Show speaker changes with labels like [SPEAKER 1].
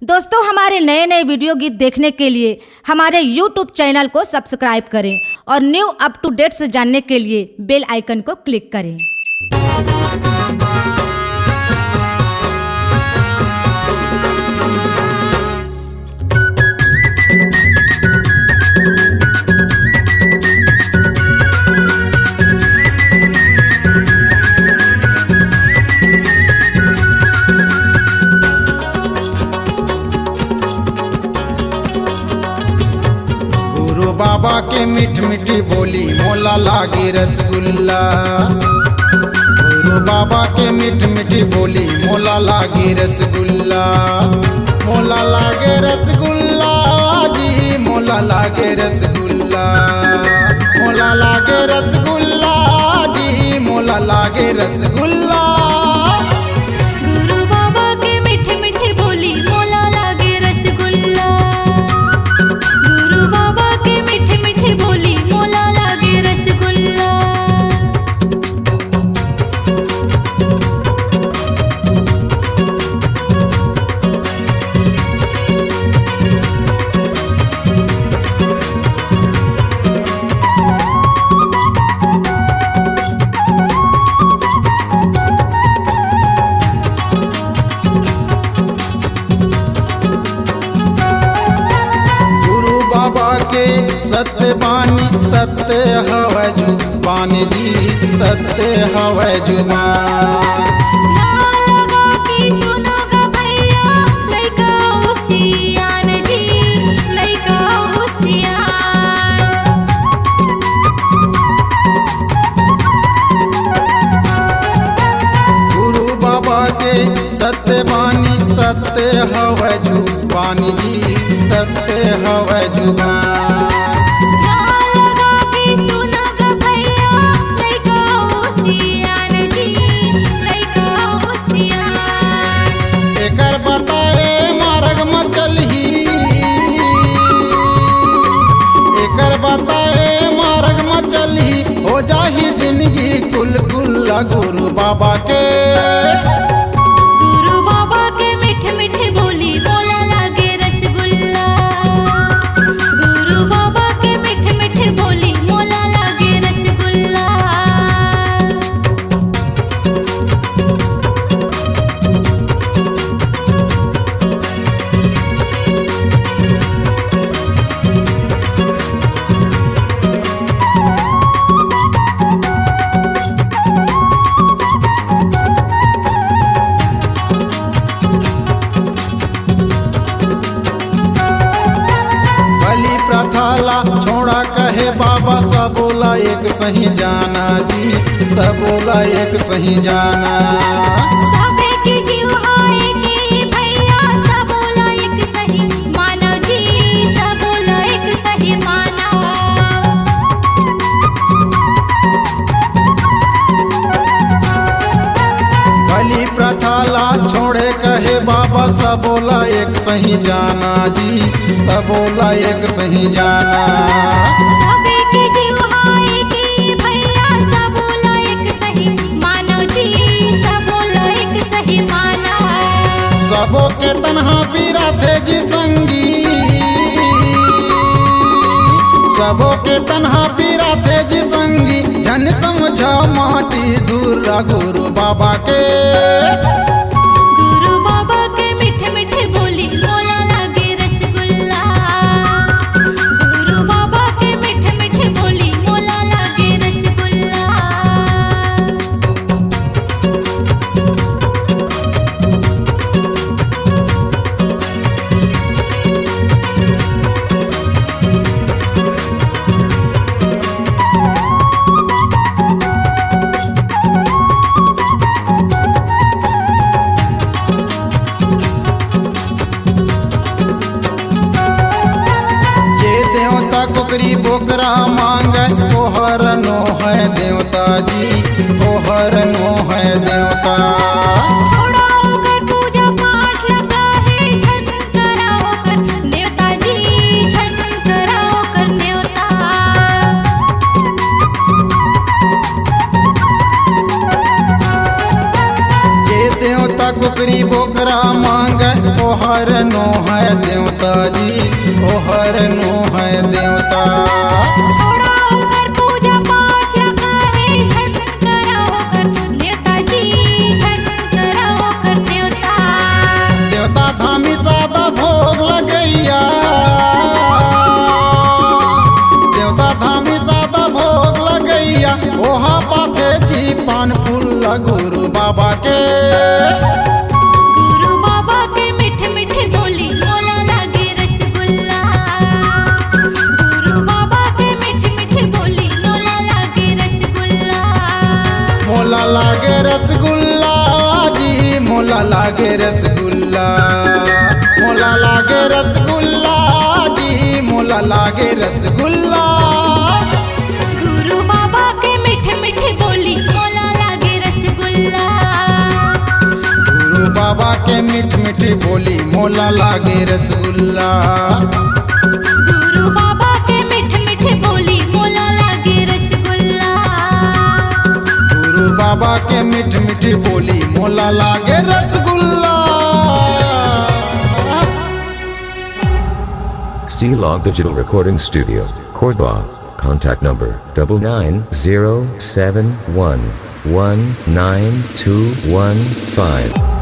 [SPEAKER 1] दोस्तों हमारे नए नए वीडियो गीत देखने के लिए हमारे YouTube चैनल को सब्सक्राइब करें और न्यू अप टू डेट से जानने के लिए बेल आइकन को क्लिक करें।
[SPEAKER 2] बाबा के मीठ मीठी बोली मोला लागे रसगुल्ला। गुरु बाबा के मीठ मीठी बोली मोला लागे रसगुल्ला। मोला लागे रसगुल्ला जी मोला लागे रसगुल्ला। मोला लागे रसगुल्ला जी मोला लागे रसगुल्ला। सत्य बानी सत्य हवै जुबान जी सत्य हवै जुबान। गुरु बाबा के सत्य बानी सत्य हवै जुबान जी सत्य हवै जुबान। हो जाही जिंदगी कुल कुल्ला गुरु बाबा के।
[SPEAKER 3] गुरु बाबा के मीठे मीठे बोली मोला लागे रसगुल्ला। गुरु बाबा के मीठे मीठे बोली मोला लागे रसगुल्ला।
[SPEAKER 2] प्रथाला छोड़ा कहे बाबा सब बोला एक सही जाना जी सब बोला एक सही जाना।
[SPEAKER 3] सबे के जीव हाय के भैया सब बोला एक सही माना जी सब बोला एक सही माना।
[SPEAKER 2] बलि प्रथाला छोड़े कहे बाबा सब बोला एक सही जाना जी सब बोला एक सही जाना।
[SPEAKER 3] सबे के जीव हाय के भैया सब बोला एक सही मानो जी सब बोला एक सही माना।
[SPEAKER 2] सबों के तन्हा पीरा थे जी संगी सबों के तन्हा पीरा थे जी संगी। जन समझा माटी दूर गुरु बाबा के।
[SPEAKER 3] गुरु बाबा के मीठे मीठे बोली मोला लागे रसगुल्ला। गुरु बाबा के मीठे मीठे बोली मोला लागे रसगुल्ला।
[SPEAKER 2] कुकरी बोकरा मांगे ओहर नो है देवता जी ओहर नो है देवता।
[SPEAKER 3] छोड़ा होकर पूजा पाठ लगा है छन करा होकर देवता जी छन करा होकर देवता।
[SPEAKER 2] ये देवता कुकरी बोकरा मांगे ओहर नो नो है देवता जी, ओ हर नो है देवता।
[SPEAKER 3] छोड़ा होकर पूजा पाठ लगा है, झन करा होकर नेताजी, झन करा होकर नेवता।
[SPEAKER 2] देवता धामी ज्यादा भोग लगैया, देवता धामी ज्यादा भोग लगैया, ओहा पाथे जी पान फूल गुरु बाबा के।
[SPEAKER 3] गुरु बाबा के मीठे मीठे बोली मोला लागे रसगुल्ला। गुरु बाबा के मीठे मीठे बोली मोला लागे रसगुल्ला।
[SPEAKER 2] मोला लागे रसगुल्ला जी, मोला लागे रसगुल्ला, मोला लागे रसगुल्ला जी, मोला लागे रसगुल्ला।
[SPEAKER 3] गुरु बाबा के मीठे मीठे बोली मोला लागे रसगुल्ला।
[SPEAKER 2] गुरु बाबा के मीठ मीठी बोली मोला लागे रसगुल्ला।
[SPEAKER 3] गुरु बाबा के मीठे मीठे बोली मोला लागे रसगुल्ला।
[SPEAKER 2] गुरु बाबा के मीठ मीठी बोली मोला लागे rasgulla.
[SPEAKER 4] C-Log Digital Recording Studio, Cordoba. Contact number 9907119215.